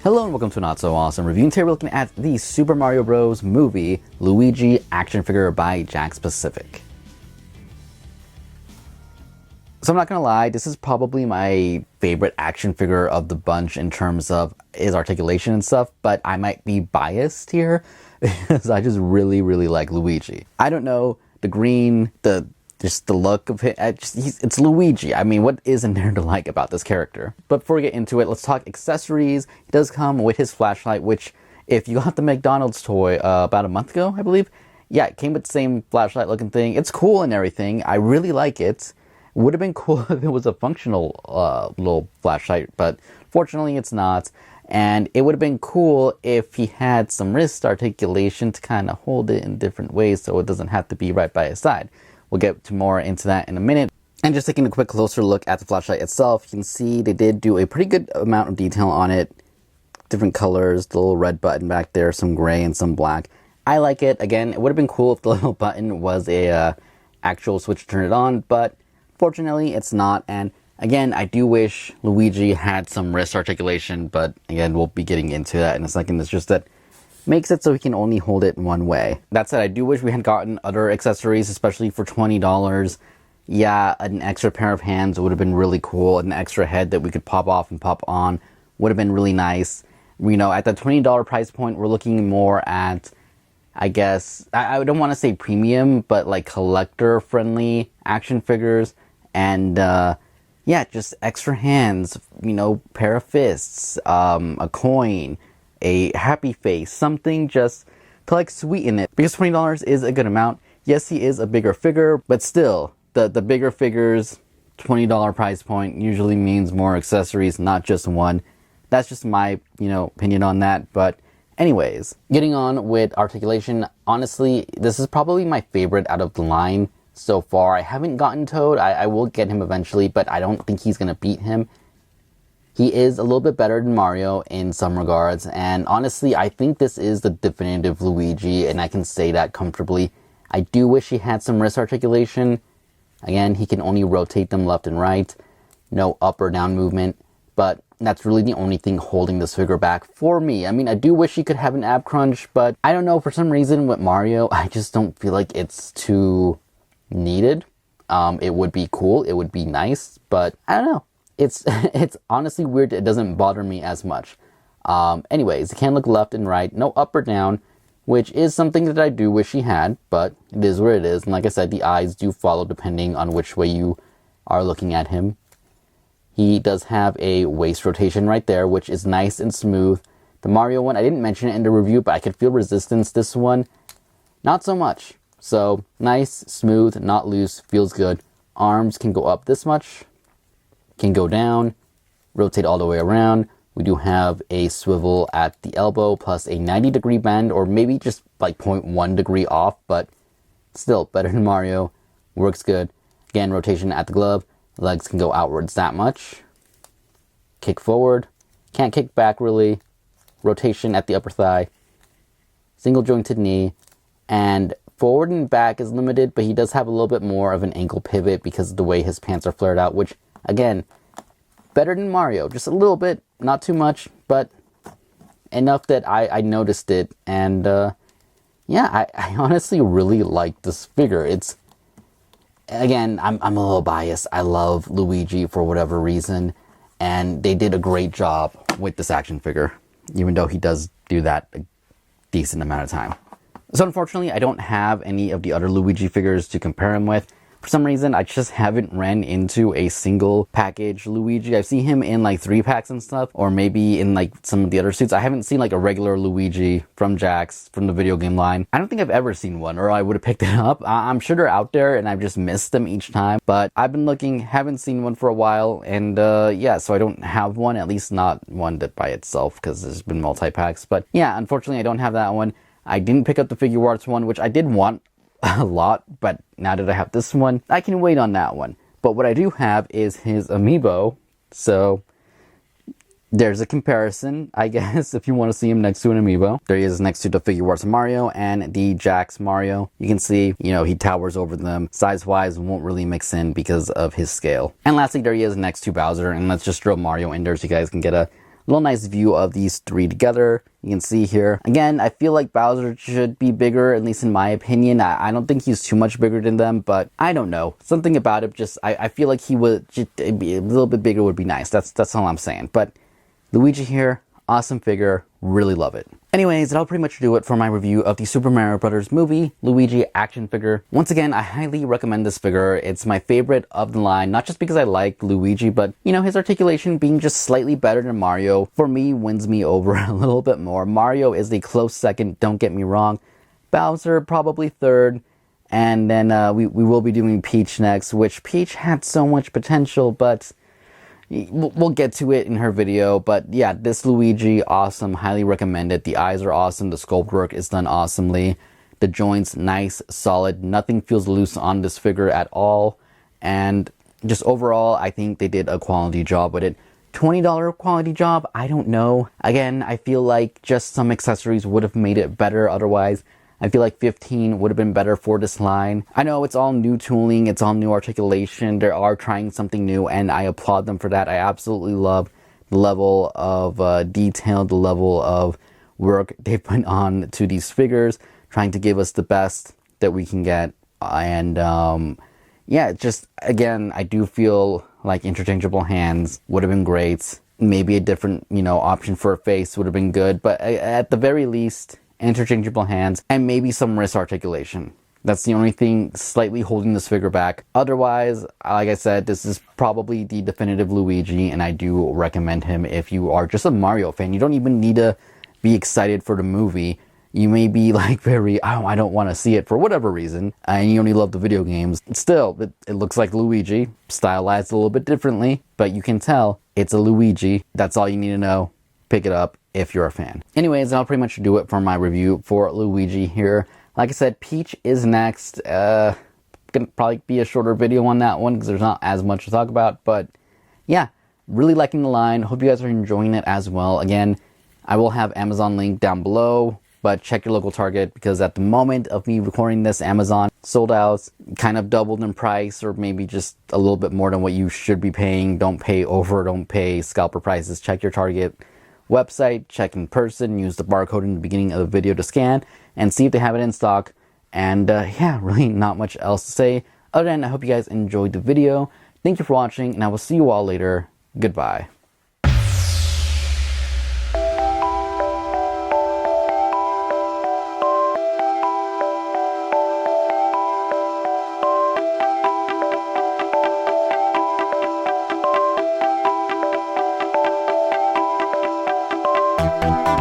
Hello and welcome to Not So Awesome Review. Today we're looking at the Super Mario Bros. Movie Luigi action figure by Jakks Pacific. So I'm not gonna lie, this is probably my favorite action figure of the bunch in terms of his articulation and stuff, but I might be biased here because I just really like Luigi. I don't know, the green, just the look of it, it's Luigi. I mean, what isn't there to like about this character? But before we get into it, let's talk accessories. He does come with his flashlight, which if you got the McDonald's toy about a month ago, I believe, yeah, it came with the same flashlight looking thing. It's cool and everything. I really like it. Would have been cool if it was a functional little flashlight, but fortunately it's not. And it would have been cool if he had some wrist articulation to kind of hold it in different ways so it doesn't have to be right by his side. We'll get to more into that in a minute. And just taking a quick closer look at the flashlight itself, you can see they did do a pretty good amount of detail on it. Different colors, the little red button back there, some gray and some black. I like it. Again, it would have been cool if the little button was a actual switch to turn it on, but fortunately it's not. And again, I do wish Luigi had some wrist articulation, but again, we'll be getting into that in a second. It's just that makes it so he can only hold it one way. That said, I do wish we had gotten other accessories, especially for $20. Yeah, an extra pair of hands would have been really cool. An extra head that we could pop off and pop on would have been really nice. You know, at the $20 price point, we're looking more at, I guess, I don't want to say premium, but like collector-friendly action figures. And yeah, just extra hands, you know, pair of fists, a coin, a happy face, something just to like sweeten it. Because $20 is a good amount. Yes, he is a bigger figure, but still, the bigger figures, $20 price point usually means more accessories, not just one. That's just my, opinion on that. But anyways, getting on with articulation, honestly, this is probably my favorite out of the line so far. I haven't gotten Toad. I will get him eventually, but I don't think he's gonna beat him. He is a little bit better than Mario in some regards, and honestly, I think this is the definitive Luigi, and I can say that comfortably. I do wish he had some wrist articulation. Again, he can only rotate them left and right, no up or down movement, but that's really the only thing holding this figure back for me. I mean, I do wish he could have an ab crunch, but I don't know, for some reason with Mario, I just don't feel like it's too needed. It would be cool, it would be nice, but I don't know. It's honestly weird. It doesn't bother me as much. Anyways, he can look left and right, no up or down, which is something that I do wish he had, but it is what it is. And like I said, the eyes do follow depending on which way you are looking at him. He does have a waist rotation right there, which is nice and smooth. The Mario one, I didn't mention it in the review, but I could feel resistance. This one, not so much. So nice, smooth, not loose, feels good. Arms can go up this much, can go down, rotate all the way around. We do have a swivel at the elbow plus a 90-degree bend, or maybe just like 0.1 degree off, but still better than Mario. Works good. Again, rotation at the glove. Legs can go outwards that much. Kick forward. Can't kick back really. Rotation at the upper thigh. Single jointed knee. And forward and back is limited, but he does have a little bit more of an ankle pivot because of the way his pants are flared out, which, again, better than Mario. Just a little bit, not too much, but enough that I noticed it. And yeah, I honestly really like this figure. It's, again, I'm a little biased. I love Luigi for whatever reason, and they did a great job with this action figure, even though he does do that a decent amount of time. So unfortunately, I don't have any of the other Luigi figures to compare him with. For some reason, I just haven't ran into a single package Luigi. I've seen him in like 3-packs and stuff, or maybe in like some of the other suits. I haven't seen like a regular Luigi from Jakks, from the video game line. I don't think I've ever seen one, or I would have picked it up. I'm sure they're out there and I've just missed them each time, but I've been looking, haven't seen one for a while, and yeah, so I don't have one, at least not one that by itself, because there's been multi-packs. But yeah, unfortunately, I don't have that one. I didn't pick up the Figure Arts one, which I did want a lot, but now that I have this one, I can wait on that one. But what I do have is his amiibo, so there's a comparison, I guess, if you want to see him next to an amiibo. There he is next to the Figure Arts Mario and the Jakks Mario. You can see, he towers over them. Size-wise, won't really mix in because of his scale. And lastly, there he is next to Bowser, and let's just throw Mario in there so you guys can get a little nice view of these three together. You can see here. Again, I feel like Bowser should be bigger, at least in my opinion. I don't think he's too much bigger than them, but I don't know. Something about it just, I feel like he would just be a little bit bigger would be nice. That's all I'm saying. But Luigi here, awesome figure, really love it. Anyways, that'll pretty much do it for my review of the Super Mario Bros. Movie Luigi action figure. Once again, I highly recommend this figure. It's my favorite of the line, not just because I like Luigi, but, you know, his articulation being just slightly better than Mario, for me, wins me over a little bit more. Mario is a close second, don't get me wrong. Bowser, probably third. And then we will be doing Peach next, which Peach had so much potential, but we'll get to it in her video. But yeah, this Luigi, awesome, highly recommend it. The eyes are awesome, the sculpt work is done awesomely, the joints nice, solid, nothing feels loose on this figure at all, and just overall I think they did a quality job with it. $20 quality job, I don't know. Again, I feel like just some accessories would have made it better otherwise. I feel like 15 would have been better for this line. I know it's all new tooling, it's all new articulation, they are trying something new, and I applaud them for that. I absolutely love the level of detail, the level of work they put on to these figures, trying to give us the best that we can get. And yeah, just again, I do feel like interchangeable hands would have been great. Maybe a different, you know, option for a face would have been good, but at the very least, interchangeable hands, and maybe some wrist articulation. That's the only thing slightly holding this figure back. Otherwise, like I said, this is probably the definitive Luigi, and I do recommend him if you are just a Mario fan. You don't even need to be excited for the movie. You may be like very, oh, I don't want to see it for whatever reason, and you only love the video games. Still, it looks like Luigi, stylized a little bit differently, but you can tell it's a Luigi. That's all you need to know. Pick it up if you're a fan. Anyways, that'll pretty much do it for my review for Luigi here. Like I said, Peach is next. Gonna probably be a shorter video on that one because there's not as much to talk about. But yeah, really liking the line. Hope you guys are enjoying it as well. Again, I will have Amazon link down below, but check your local Target because at the moment of me recording this, Amazon sold out, kind of doubled in price, or maybe just a little bit more than what you should be paying. Don't pay over, don't pay scalper prices. Check your Target website, check in person, use the barcode in the beginning of the video to scan and see if they have it in stock. And yeah, really not much else to say other than I hope you guys enjoyed the video. Thank you for watching, and I will see you all later. Goodbye. Thank you.